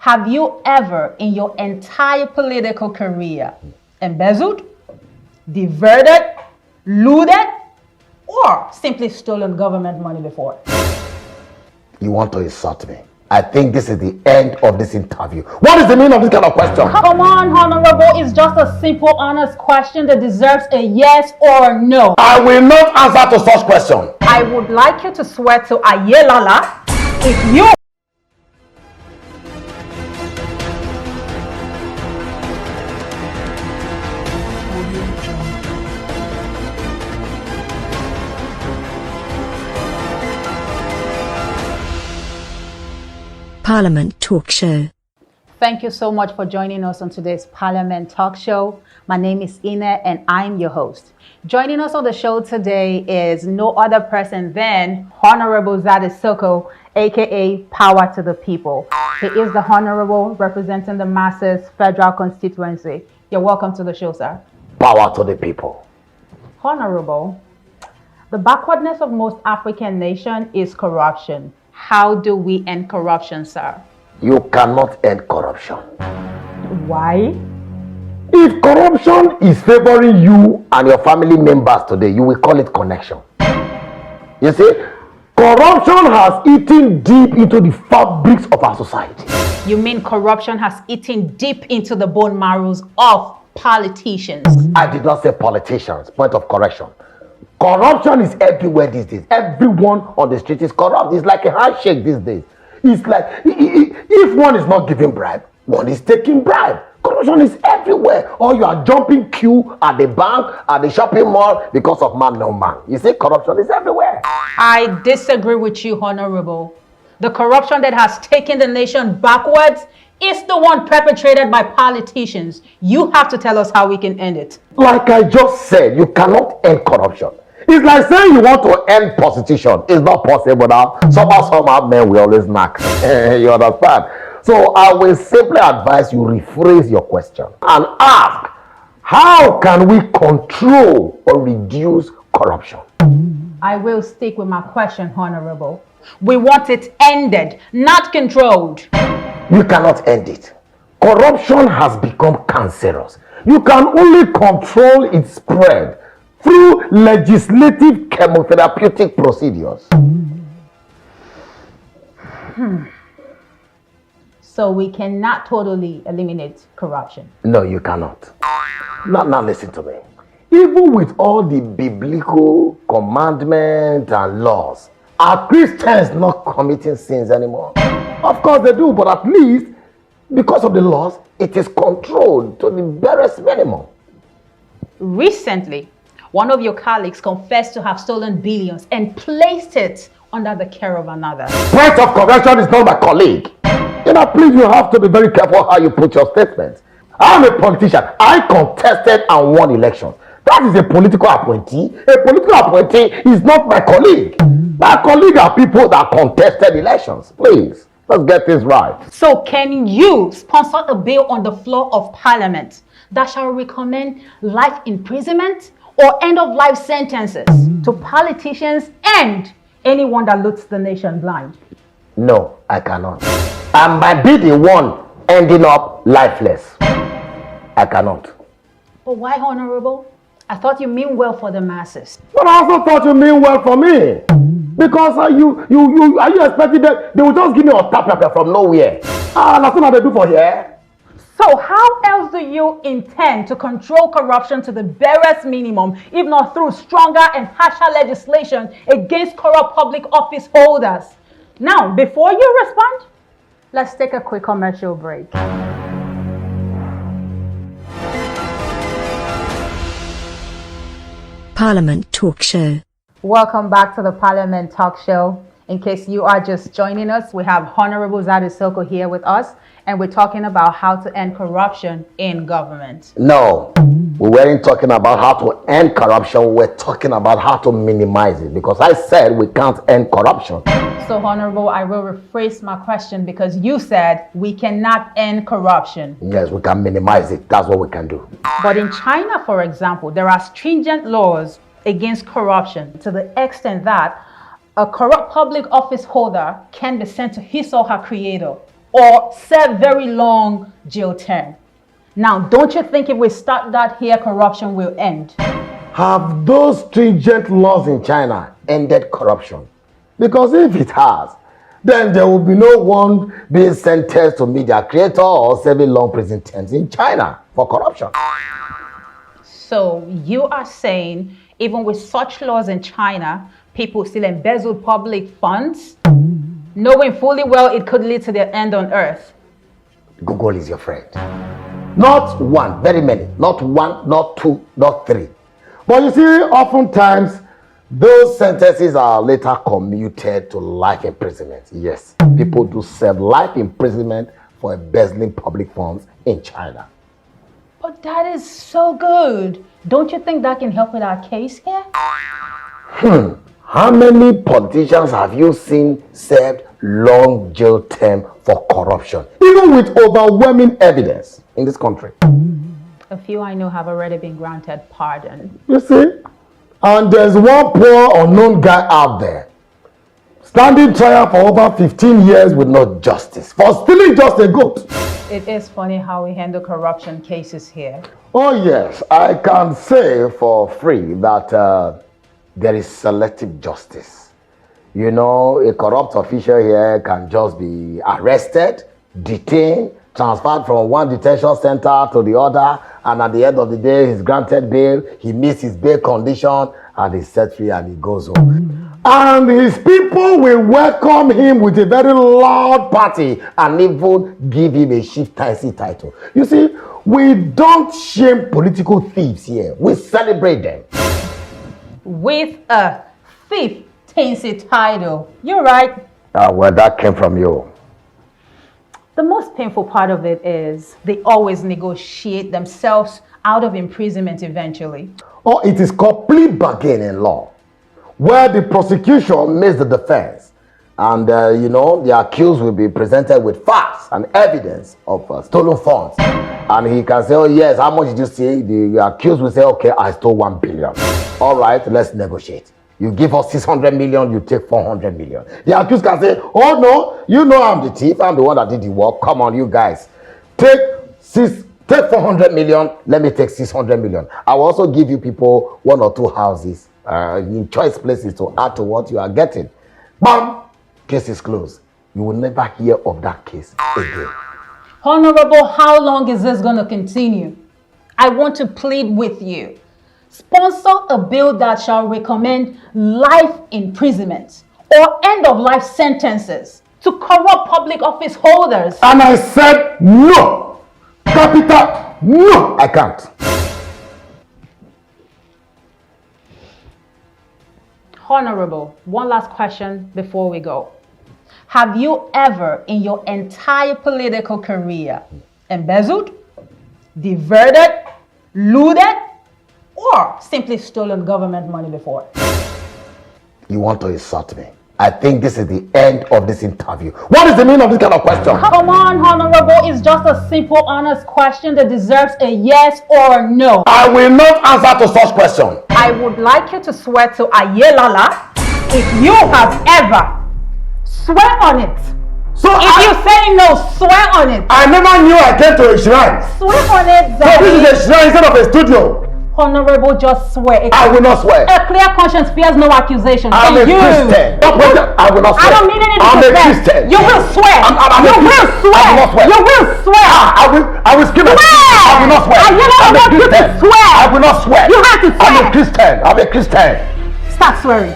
Have you ever in your entire political career embezzled, diverted, looted, or simply stolen government money before? You want to insult me? I think this is the end of this interview. What is the meaning of this kind of question? Come on, Honorable. It's just a simple, honest question that deserves a yes or no. I will not answer to such question. I would like you to swear to Ayelala if you... Parliament Talk Show. Thank you so much for joining us on today's Parliament Talk Show. My name is Ina and I'm your host. Joining us on the show today is no other person than Honorable Zaddy Sokoh, aka Power to the People. He is the Honorable representing the masses federal constituency. You're welcome to the show, sir. Power to the people. Honorable, the backwardness of most African nations is corruption. How do we end corruption, sir? You cannot end corruption. Why? If corruption is favoring you and your family members today, you will call it connection. You see, corruption has eaten deep into the fabrics of our society. You mean corruption has eaten deep into the bone marrows of politicians? I did not say politicians. Point of correction. Corruption is everywhere these days. Everyone on the street is corrupt. It's like a handshake these days. It's like if one is not giving bribe, one is taking bribe. Corruption is everywhere. Or you are jumping queue at the bank, at the shopping mall because of man no man. You see, corruption is everywhere. I disagree with you, Honorable. The corruption that has taken the nation backwards is the one perpetrated by politicians. You have to tell us how we can end it. Like I just said, you cannot end corruption. It's like saying you want to end prostitution. It's not possible now. Somehow men will always knock. You understand? So I will simply advise you rephrase your question and ask, how can we control or reduce corruption? I will stick with my question, Honorable. We want it ended, not controlled. You cannot end it. Corruption has become cancerous. You can only control its spread through legislative chemotherapeutic procedures. So we cannot totally eliminate corruption? No, you cannot. Now listen to me. Even with all the biblical commandments and laws, are Christians not committing sins anymore? Of course they do, but at least because of the laws, it is controlled to the barest minimum. Recently, one of your colleagues confessed to have stolen billions and placed it under the care of another. Point of correction is not my colleague. Please, you have to be very careful how you put your statements. I'm a politician. I contested and won elections. That is a political appointee. A political appointee is not my colleague. My colleague are people that contested elections. Please, let's get this right. So can you sponsor a bill on the floor of Parliament that shall recommend life imprisonment or end-of-life sentences to politicians and anyone that looks the nation blind? No, I cannot. I might be the one ending up lifeless. I cannot. But why, Honorable? I thought you mean well for the masses. But I also thought you mean well for me. Because are you expecting that they will just give me a tap from nowhere? That's what they do for here. So how else do you intend to control corruption to the barest minimum, if not through stronger and harsher legislation against corrupt public office holders? Now, before you respond, let's take a quick commercial break. Parliament Talk Show. Welcome back to the Parliament Talk Show. In case you are just joining us, we have Honorable Zaddy Sokoh here with us, and we're talking about how to end corruption in government. No, we weren't talking about how to end corruption. We're talking about how to minimize it, because I said we can't end corruption. So, Honorable, I will rephrase my question because you said we cannot end corruption. Yes, we can minimize it. That's what we can do. But in China, for example, there are stringent laws against corruption to the extent that a corrupt public office holder can be sent to his or her creator or serve very long jail term. Now, don't you think if we start that here, corruption will end? Have those stringent laws in China ended corruption? Because if it has, then there will be no one being sentenced to media creator or serving long prison terms in China for corruption. So you are saying even with such laws in China, people still embezzle public funds, knowing fully well it could lead to their end on earth? Google is your friend. Not one, very many. Not one, not two, not three. But you see, oftentimes, those sentences are later commuted to life imprisonment. Yes, people do serve life imprisonment for embezzling public funds in China. But that is so good. Don't you think that can help with our case here? How many politicians have you seen served long jail term for corruption, even with overwhelming evidence in this country? A few I know have already been granted pardon. You see? And there's one poor unknown guy out there standing trial for over 15 years with no justice for stealing just a goat. It is funny how we handle corruption cases here. Oh yes, I can say for free that there is selective justice. You know, a corrupt official here can just be arrested, detained, transferred from one detention center to the other, and at the end of the day, he's granted bail, he meets his bail condition, and he's set free and he goes home. And his people will welcome him with a very loud party and even give him a chieftaincy title. You see, we don't shame political thieves here. We celebrate them. With a chieftaincy title. You're right. Well, that came from you. The most painful part of it is they always negotiate themselves out of imprisonment eventually. Or it is called plea bargain in law, where the prosecution makes the defense, and you know, the accused will be presented with facts and evidence of stolen funds, and he can say, oh yes, how much did you steal? The accused will say, okay, I stole 1 billion. All right, let's negotiate. You give us 600 million, you take 400 million. The accused can say, oh no, you know I'm the thief, I'm the one that did the work. Come on, you guys, take 400 million, let me take 600 million. I will also give you people 1 or 2 houses in choice places to add to what you are getting. Bam! Case is closed. You will never hear of that case again. Honorable, how long is this going to continue? I want to plead with you. Sponsor a bill that shall recommend life imprisonment or end of life sentences to corrupt public office holders. And I said no! Capital, no, I can't. Honorable, one last question before we go. Have you ever in your entire political career embezzled, diverted, looted, or simply stolen government money before? You want to insult me? I think this is the end of this interview. What is the meaning of this kind of question? Come on, Honorable. It's just a simple, honest question that deserves a yes or no. I will not answer to such question. I would like you to swear to Ayelala if you have ever swear on it. So if you say no, swear on it. I never knew I came to a shrine. Swear on it, Zaddy. So this is a shrine instead of a studio. Honorable, just swear. I will not swear. A clear conscience fears no accusation. I'm a Christian. I will not swear. I don't need any I'm defense. a Christian. You will swear. You will swear. I will not swear. You will swear. I will scream. I will not swear. I will not want you to swear. I will not swear. You have to swear. I'm a Christian. I'm a Christian. Start swearing.